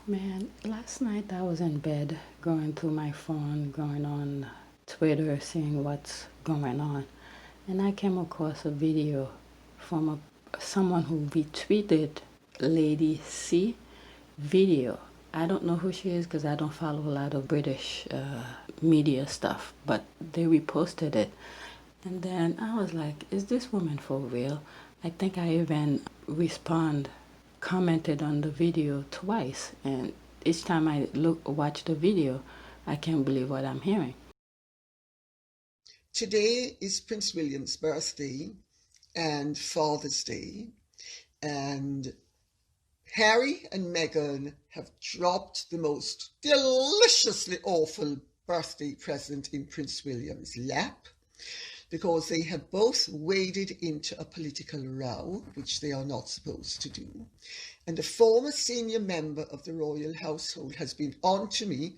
Man, last night I was in bed going through my phone, going on Twitter, seeing what's going on, and I came across a video from someone who retweeted Lady C video. I don't know who she is because I don't follow a lot of British media stuff, but they reposted it. And then I was like, is this woman for real? I think I even commented on the video twice. And each time I watch the video, I can't believe what I'm hearing. Today is Prince William's birthday and Father's Day, and Harry and Meghan have dropped the most deliciously awful birthday present in Prince William's lap because they have both waded into a political row, which they are not supposed to do. And a former senior member of the royal household has been on to me,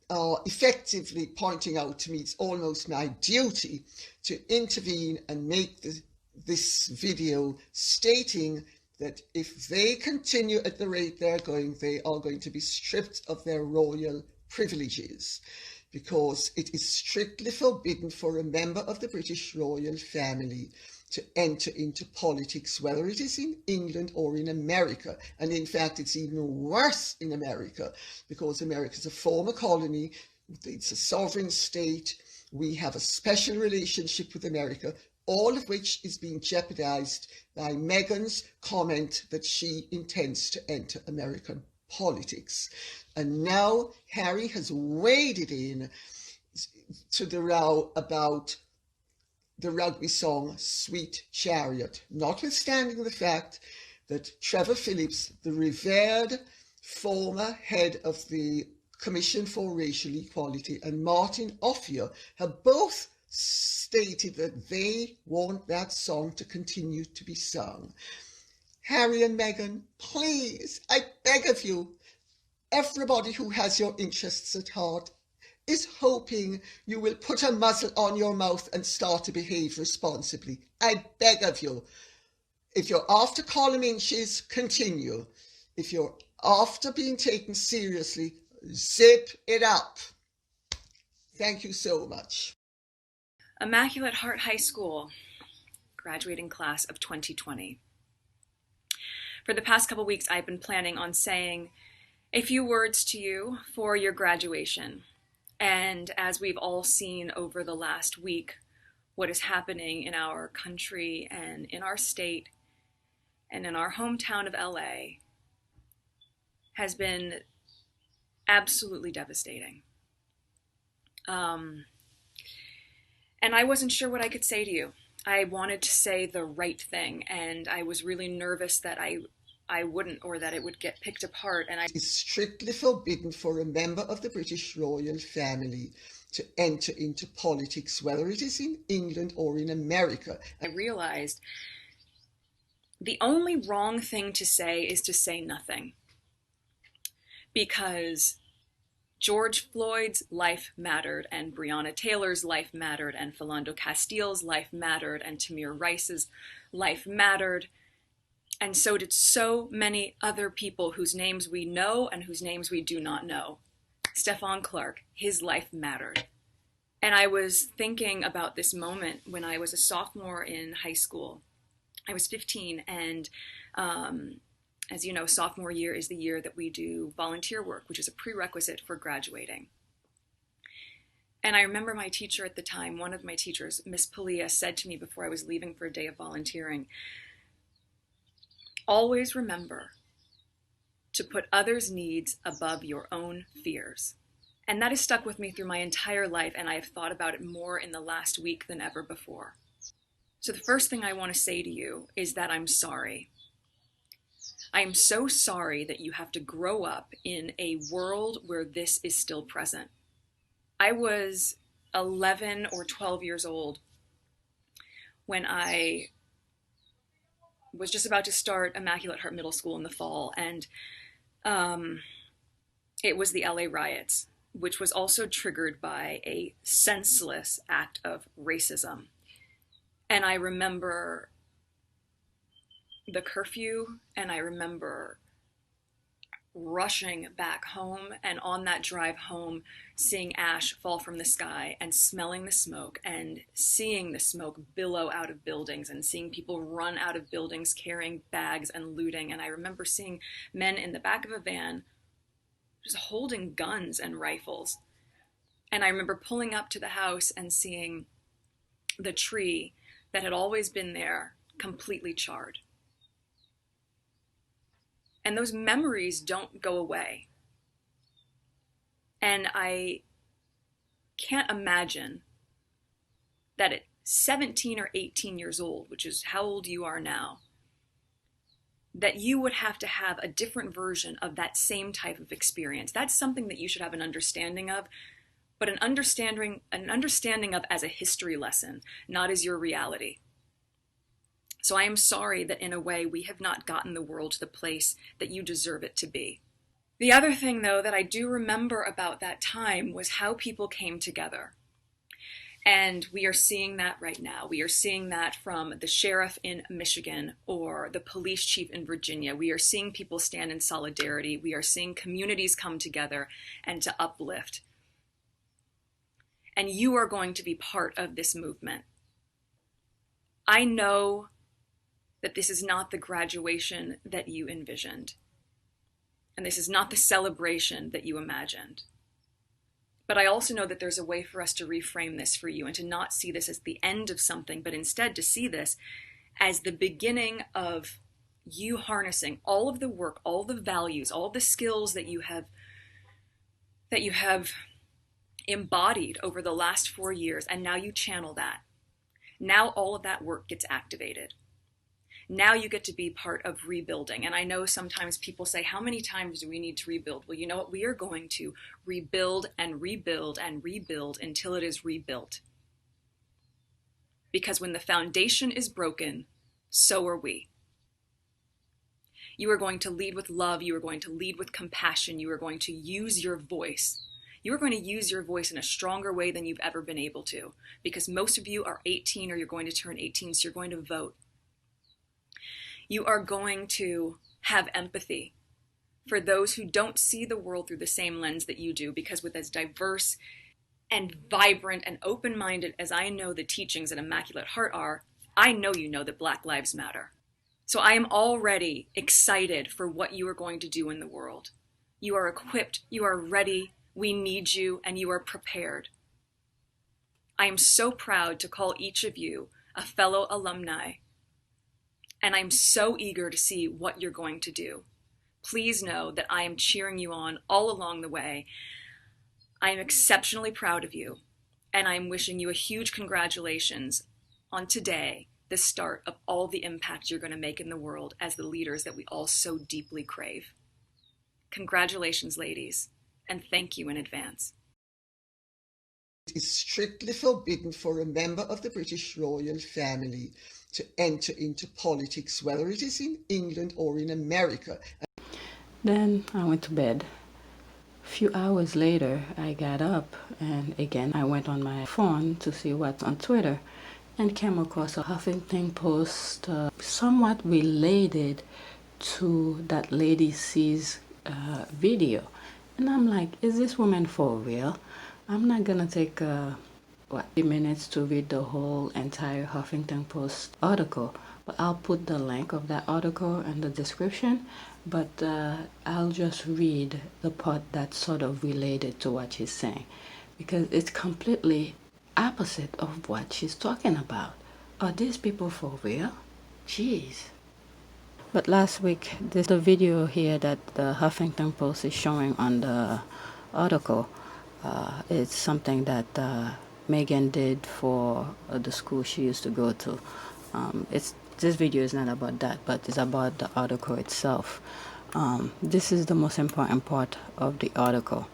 effectively pointing out to me it's almost my duty to intervene and make this video stating that if they continue at the rate they're going, they are going to be stripped of their royal privileges, because it is strictly forbidden for a member of the British royal family to enter into politics, whether it is in England or in America. And in fact, it's even worse in America, because America is a former colony, it's a sovereign state, we have a special relationship with America, all of which is being jeopardized by Meghan's comment that she intends to enter American politics. And now Harry has waded in to the row about the rugby song Sweet Chariot, notwithstanding the fact that Trevor Phillips, the revered former head of the Commission for Racial Equality, and Martin Offier have both stated that they want that song to continue to be sung. Harry and Meghan, please, I beg of you, everybody who has your interests at heart is hoping you will put a muzzle on your mouth and start to behave responsibly. I beg of you. If you're after column inches, continue. If you're after being taken seriously, zip it up. Thank you so much. Immaculate Heart High School, graduating class of 2020. For the past couple weeks, I've been planning on saying a few words to you for your graduation. And as we've all seen over the last week, what is happening in our country and in our state and in our hometown of LA has been absolutely devastating. And I wasn't sure what I could say to you. I wanted to say the right thing, and I was really nervous that I wouldn't, or that it would get picked apart. And it's strictly forbidden for a member of the British royal family to enter into politics, whether it is in England or in America. I realized the only wrong thing to say is to say nothing, because George Floyd's life mattered, and Breonna Taylor's life mattered, and Philando Castile's life mattered, and Tamir Rice's life mattered. And so did so many other people whose names we know and whose names we do not know. Stephon Clark, his life mattered. And I was thinking about this moment when I was a sophomore in high school. I was 15, and as you know, sophomore year is the year that we do volunteer work, which is a prerequisite for graduating. And I remember my teacher at the time, one of my teachers, Miss Palia, said to me before I was leaving for a day of volunteering, always remember to put others' needs above your own fears. And that has stuck with me through my entire life, and I have thought about it more in the last week than ever before. So the first thing I want to say to you is that I'm sorry. I am so sorry that you have to grow up in a world where this is still present. I was 11 or 12 years old when I was just about to start Immaculate Heart Middle School in the fall, and it was the LA riots, which was also triggered by a senseless act of racism. And I remember the curfew, and I remember rushing back home, and on that drive home, seeing ash fall from the sky and smelling the smoke and seeing the smoke billow out of buildings and seeing people run out of buildings carrying bags and looting. And I remember seeing men in the back of a van just holding guns and rifles. And I remember pulling up to the house and seeing the tree that had always been there completely charred. And those memories don't go away. And I can't imagine that at 17 or 18 years old, which is how old you are now, that you would have to have a different version of that same type of experience. That's something that you should have an understanding of, but an understanding of as a history lesson, not as your reality. So I am sorry that in a way we have not gotten the world to the place that you deserve it to be. The other thing, though, that I do remember about that time was how people came together. And we are seeing that right now. We are seeing that from the sheriff in Michigan or the police chief in Virginia. We are seeing people stand in solidarity. We are seeing communities come together and to uplift. And you are going to be part of this movement. I know that this is not the graduation that you envisioned. And this is not the celebration that you imagined. But I also know that there's a way for us to reframe this for you and to not see this as the end of something, but instead to see this as the beginning of you harnessing all of the work, all the values, all the skills that you have embodied over the last 4 years, and now you channel that. Now all of that work gets activated. Now you get to be part of rebuilding. And I know sometimes people say, how many times do we need to rebuild? Well, you know what? We are going to rebuild and rebuild and rebuild until it is rebuilt. Because when the foundation is broken, so are we. You are going to lead with love. You are going to lead with compassion. You are going to use your voice. You are going to use your voice in a stronger way than you've ever been able to. Because most of you are 18 or you're going to turn 18, so you're going to vote. You are going to have empathy for those who don't see the world through the same lens that you do, because with as diverse and vibrant and open-minded as I know the teachings at Immaculate Heart are, I know you know that Black Lives Matter. So I am already excited for what you are going to do in the world. You are equipped, you are ready, we need you, and you are prepared. I am so proud to call each of you a fellow alumni. And I'm so eager to see what you're going to do. Please know that I am cheering you on all along the way. I am exceptionally proud of you, and I'm wishing you a huge congratulations on today, the start of all the impact you're going to make in the world as the leaders that we all so deeply crave. Congratulations, ladies, and thank you in advance. It is strictly forbidden for a member of the British royal family to enter into politics, whether it is in England or in America. Then I went to bed. A few hours later, I got up and again I went on my phone to see what's on Twitter and came across a Huffington Post somewhat related to that Lady C's video. And I'm like, is this woman for real? I'm not gonna take 3 minutes to read the whole entire Huffington Post article, but I'll put the link of that article in the description, but I'll just read the part that's sort of related to what she's saying, because it's completely opposite of what she's talking about. Are these people for real? Jeez. But last week, there's a video here that the Huffington Post is showing on the article. It's something that Meghan did for the school she used to go to. This video is not about that, but it's about the article itself. This is the most important part of the article.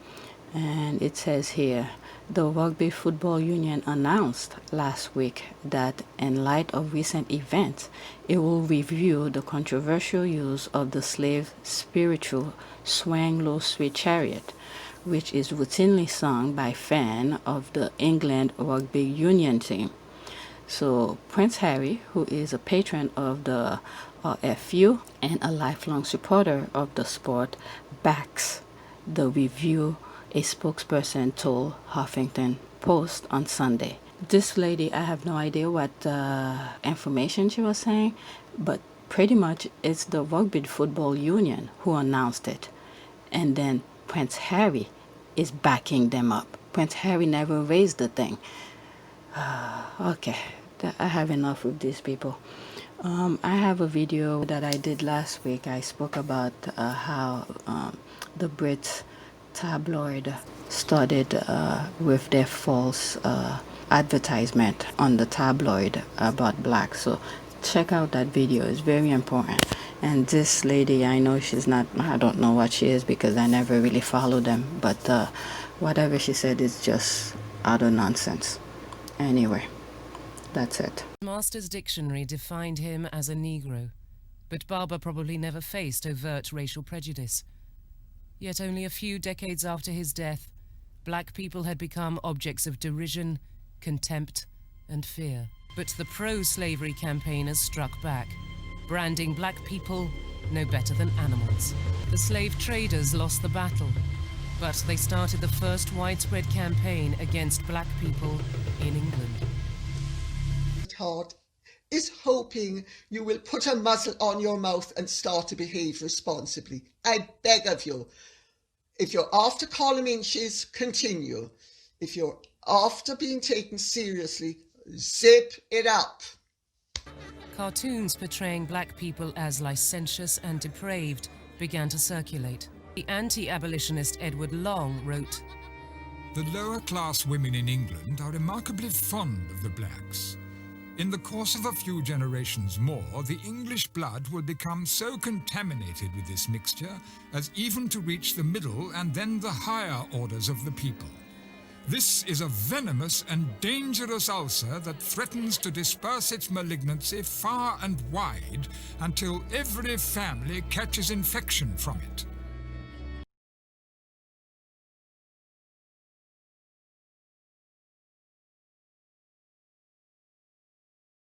And it says here, the Rugby Football Union announced last week that in light of recent events, it will review the controversial use of the slave spiritual Swing Low Sweet Chariot, which is routinely sung by fans of the England Rugby Union team. So Prince Harry, who is a patron of the RFU, and a lifelong supporter of the sport, backs the review, a spokesperson told Huffington Post on Sunday. This lady, I have no idea what information she was saying, but pretty much it's the Rugby Football Union who announced it. And then Prince Harry is backing them up. Prince Harry never raised the thing. Okay, I have enough with these people. I have a video that I did last week. I spoke about how the Brits tabloid started with their false advertisement on the tabloid about blacks. So check out that video. It's very important. And this lady, I know she's not, I don't know what she is because I never really follow them, but whatever she said is just utter nonsense. Anyway, that's it. Master's dictionary defined him as a Negro, but Barber probably never faced overt racial prejudice. Yet only a few decades after his death, black people had become objects of derision, contempt, and fear. But the pro-slavery campaigners struck back, branding black people no better than animals. The slave traders lost the battle, but they started the first widespread campaign against black people in England. Heart is hoping you will put a muzzle on your mouth and start to behave responsibly. I beg of you. If you're after column inches, continue. If you're after being taken seriously, zip it up. Cartoons portraying black people as licentious and depraved began to circulate. The anti-abolitionist Edward Long wrote, "The lower-class women in England are remarkably fond of the blacks. In the course of a few generations more, the English blood will become so contaminated with this mixture as even to reach the middle and then the higher orders of the people. This is a venomous and dangerous ulcer that threatens to disperse its malignancy far and wide until every family catches infection from it.